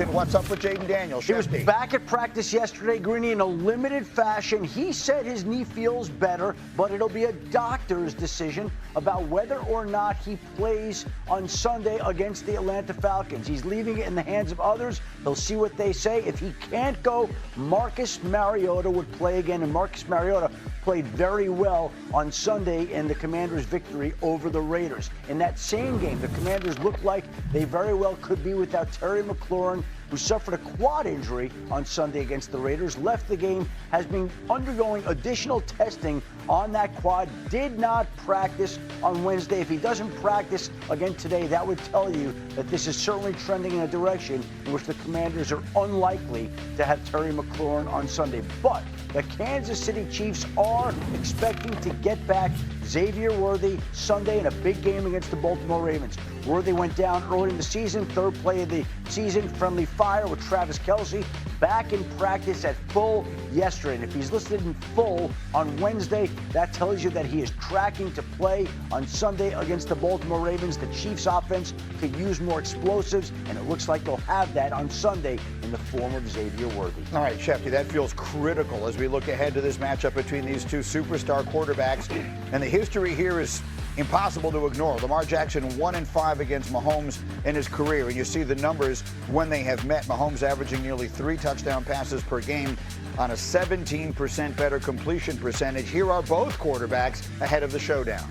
Washington. What's up with Jayden Daniels? He was back at practice yesterday, Greeny, in a limited fashion. He said his knee feels better, but it'll be a doctor's decision about whether or not he plays on Sunday against the Atlanta Falcons. He's leaving it in the hands of others. He'll see what they say. If he can't go, Marcus Mariota would play again, and Marcus Mariota played very well on Sunday in the Commanders' victory over the Raiders. In that same game, the Commanders looked like they very well could be without Terry McLaurin, who suffered a quad injury on Sunday against the Raiders, left the game, has been undergoing additional testing on that quad, did not practice on Wednesday. If he doesn't practice again today, that would tell you that this is certainly trending in a direction in which the Commanders are unlikely to have Terry McLaurin on Sunday. But the Kansas City Chiefs are expecting to get back Xavier Worthy Sunday in a big game against the Baltimore Ravens. Worthy went down early in the season, third play of the season, friendly fire with Travis Kelce, back in practice at full yesterday. And if he's listed in full on Wednesday, that tells you that he is tracking to play on Sunday against the Baltimore Ravens. The Chiefs offense could use more explosives, and it looks like they'll have that on Sunday in the form of Xavier Worthy. All right, Shefty, that feels critical as we look ahead to this matchup between these two superstar quarterbacks. And the history here is impossible to ignore. Lamar Jackson 1-5 against Mahomes in his career, and you see the numbers when they have met. Mahomes averaging nearly 3 touchdown passes per game on a 17% better completion percentage. Here are both quarterbacks ahead of the showdown.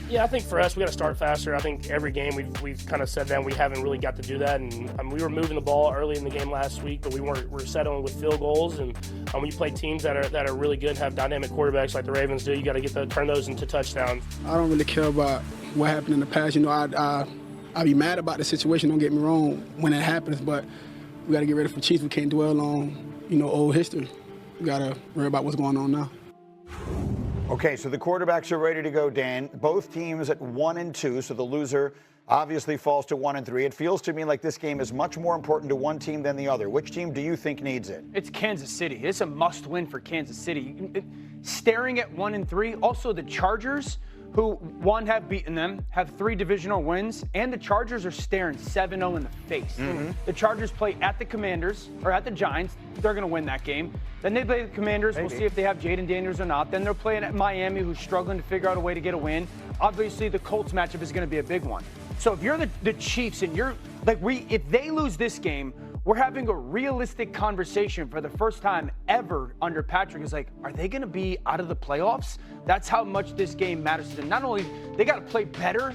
Yeah, I think for us, we got to start faster. I think every game we've kind of said that, and we haven't really got to do that. And we were moving the ball early in the game last week, but we're settling with field goals. And when you play teams that are really good, have dynamic quarterbacks like the Ravens do, you got to turn those into touchdowns. I don't really care about what happened in the past. You know, I'd be mad about the situation. Don't get me wrong when it happens, but we got to get ready for Chiefs. We can't dwell on old history. We got to worry about what's going on now. Okay, so the quarterbacks are ready to go, Dan. Both teams at 1-2, so the loser obviously falls to 1-3. It feels to me like this game is much more important to one team than the other. Which team do you think needs it? It's Kansas City. It's a must-win for Kansas City. Staring at 1-3, also the Chargers, who have beaten them, have 3 divisional wins, and the Chargers are staring 7-0 in the face. Mm-hmm. The Chargers play at the Commanders, or at the Giants. They're going to win that game. Then they play the Commanders. Maybe. We'll see if they have Jayden Daniels or not. Then they're playing at Miami, who's struggling to figure out a way to get a win. Obviously, the Colts matchup is going to be a big one. So if you're the Chiefs and if they lose this game, we're having a realistic conversation for the first time ever under Patrick. Is like, are they going to be out of the playoffs? That's how much this game matters to them. Not only they got to play better,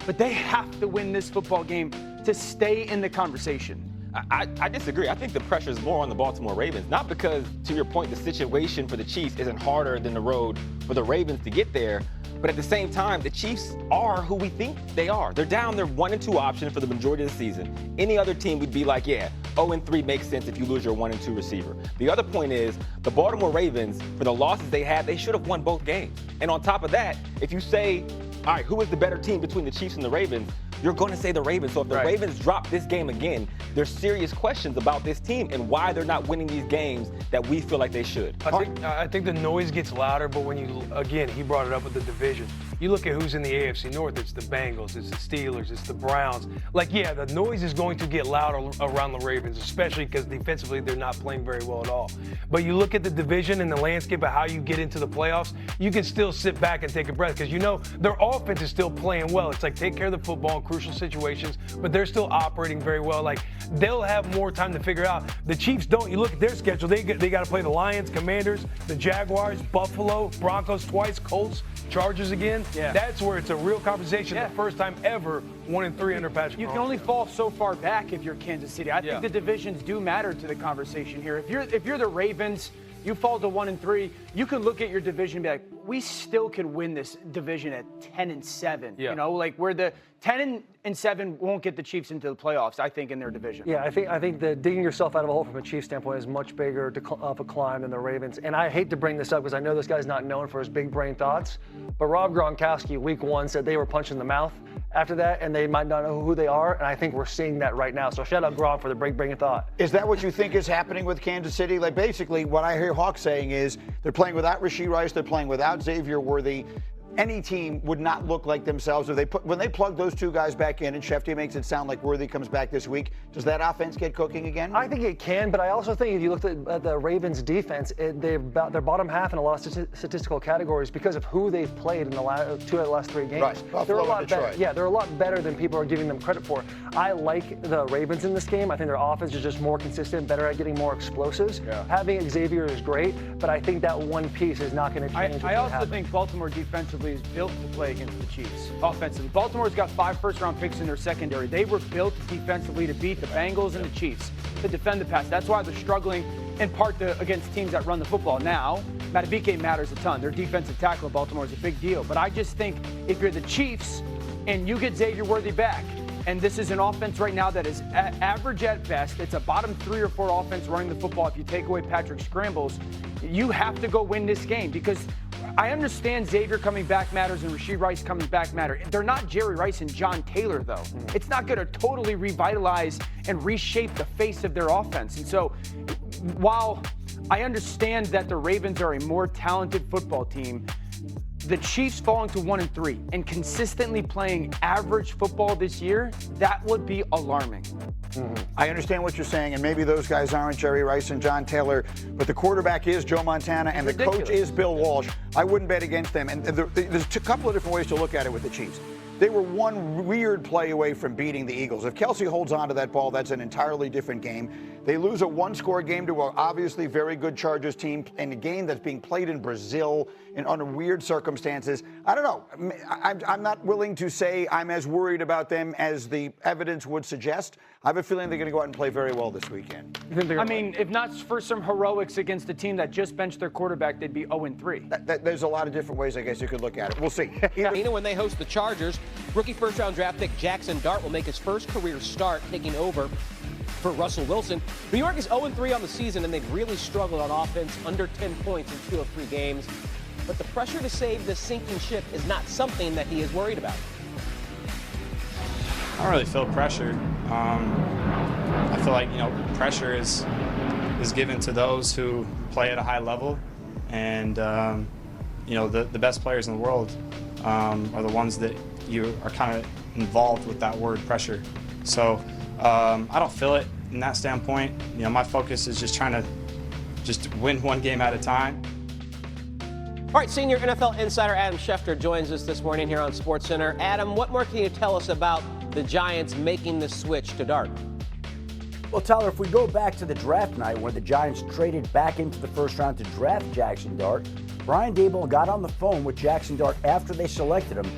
but they have to win this football game to stay in the conversation. I disagree. I think the pressure is more on the Baltimore Ravens, not because, to your point, the situation for the Chiefs isn't harder than the road for the Ravens to get there, but at the same time, the Chiefs are who we think they are. They're down their 1-2 option for the majority of the season. Any other team would be like, yeah, 0-3 makes sense if you lose your 1-2 receiver. The other point is, the Baltimore Ravens, for the losses they had, they should have won both games. And on top of that, if you say, all right, who is the better team between the Chiefs and the Ravens, you're going to say the Ravens. So if the Ravens drop this game again, there's serious questions about this team and why they're not winning these games that we feel like they should. I think the noise gets louder, but when he brought it up with the division. You look at who's in the AFC North, it's the Bengals, it's the Steelers, it's the Browns. The noise is going to get louder around the Ravens, especially because defensively they're not playing very well at all. But you look at the division and the landscape of how you get into the playoffs, you can still sit back and take a breath because their offense is still playing well. It's like take care of the football in crucial situations, but they're still operating very well. They'll have more time to figure out. The Chiefs don't. You look at their schedule, they got to play the Lions, Commanders, the Jaguars, Buffalo, Broncos twice, Colts, Chargers again. Yeah. That's where it's a real conversation. Yeah. The first time ever 1-3 under Patrick. You can only fall so far back if you're Kansas City. I think the divisions do matter to the conversation here. If you're the Ravens, you fall to 1-3, you can look at your division and be like, we still can win this division at 10-7. Yeah. Where the 10-7 won't get the Chiefs into the playoffs, I think, in their division. Yeah, I think that digging yourself out of a hole from a Chiefs standpoint is much bigger of a climb than the Ravens. And I hate to bring this up because I know this guy's not known for his big brain thoughts, but Rob Gronkowski, week 1, said they were punched in the mouth after that, and they might not know who they are, and I think we're seeing that right now. So shout out Gronk for the break-breaking thought. Is that what you think is happening with Kansas City? Basically, what I hear Hawk saying is they're playing without Rashee Rice, they're playing without Xavier Worthy. any team would not look like themselves if when they plug those two guys back in and Schefter makes it sound like Worthy comes back this week. Does that offense get cooking again? I think it can, but I also think if you looked at the Ravens defense, they're bottom half in a lot of statistical categories because of who they've played in the two out of the last 3 games. Right. They're a lot better. Yeah, they're a lot better than people are giving them credit for. I like the Ravens in this game. I think their offense is just more consistent, better at getting more explosives. Yeah. Having Xavier is great, but I think that one piece is not going to change. I also think Baltimore defensively is built to play against the Chiefs offensively. Baltimore's got 5 first-round picks in their secondary. They were built defensively to beat the Bengals and the Chiefs, to defend the pass. That's why they're struggling in part against teams that run the football. Now, Matabike matters a ton. Their defensive tackle of Baltimore is a big deal. But I just think if you're the Chiefs and you get Xavier Worthy back, and this is an offense right now that is average at best. It's a bottom 3 or 4 offense running the football. If you take away Patrick Scrambles, you have to go win this game because I understand Xavier coming back matters and Rashee Rice coming back matter. They're not Jerry Rice and John Taylor, though. It's not going to totally revitalize and reshape the face of their offense. And so while I understand that the Ravens are a more talented football team, the Chiefs falling to 1-3 and consistently playing average football this year, that would be alarming. I understand what you're saying, and maybe those guys aren't Jerry Rice and John Taylor, but the quarterback is Joe Montana, and the coach is Bill Walsh. I wouldn't bet against them. And there's a couple of different ways to look at it with the Chiefs. They were one weird play away from beating the Eagles. If Kelsey holds on to that ball, that's an entirely different game. They lose a 1-score game to an obviously very good Chargers team in a game that's being played in Brazil and under weird circumstances. I don't know. I'm not willing to say I'm as worried about them as the evidence would suggest. I have a feeling they're going to go out and play very well this weekend. I mean, if not for some heroics against a team that just benched their quarterback, they'd be 0-3. There's a lot of different ways, I guess, you could look at it. We'll see. When they host the Chargers, rookie first-round draft pick Jackson Dart will make his first career start, taking over for Russell Wilson. New York is 0-3 on the season, and they've really struggled on offense, under 10 points in 2 of 3 games. But the pressure to save the sinking ship is not something that he is worried about. I don't really feel pressure. I feel like, pressure is given to those who play at a high level, and the best players in the world are the ones that you are kind of involved with that word pressure. So I don't feel it in that standpoint. My focus is just trying to win one game at a time. All right, senior NFL insider Adam Schefter joins us this morning here on SportsCenter. Adam, what more can you tell us about the Giants making the switch to Dart? Well, Tyler, if we go back to the draft night where the Giants traded back into the first round to draft Jackson Dart, Brian Daboll got on the phone with Jackson Dart after they selected him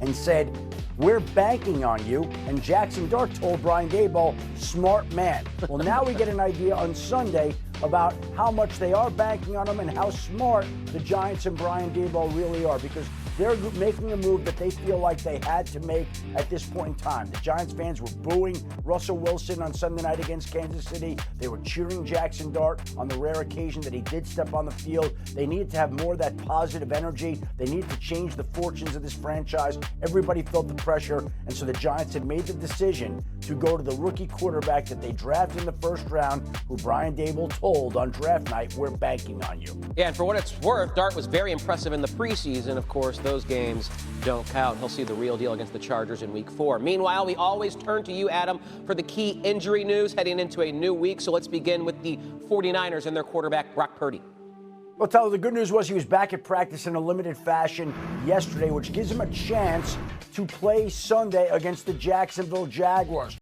and said, "We're banking on you." And Jackson Dart told Brian Daboll, "Smart man." Well, now we get an idea on Sunday about how much they are banking on him and how smart the Giants and Brian Daboll really are, because they're making a move that they feel like they had to make at this point in time. The Giants fans were booing Russell Wilson on Sunday night against Kansas City. They were cheering Jackson Dart on the rare occasion that he did step on the field. They needed to have more of that positive energy. They needed to change the fortunes of this franchise. Everybody felt the pressure, and so the Giants had made the decision to go to the rookie quarterback that they drafted in the first round, who Brian Daboll told on draft night, "We're banking on you." Yeah, and for what it's worth, Dart was very impressive in the preseason. Of course, those games don't count. He'll see the real deal against the Chargers in Week 4. Meanwhile, we always turn to you, Adam, for the key injury news heading into a new week. So let's begin with the 49ers and their quarterback, Brock Purdy. Well, Tyler, the good news was he was back at practice in a limited fashion yesterday, which gives him a chance to play Sunday against the Jacksonville Jaguars.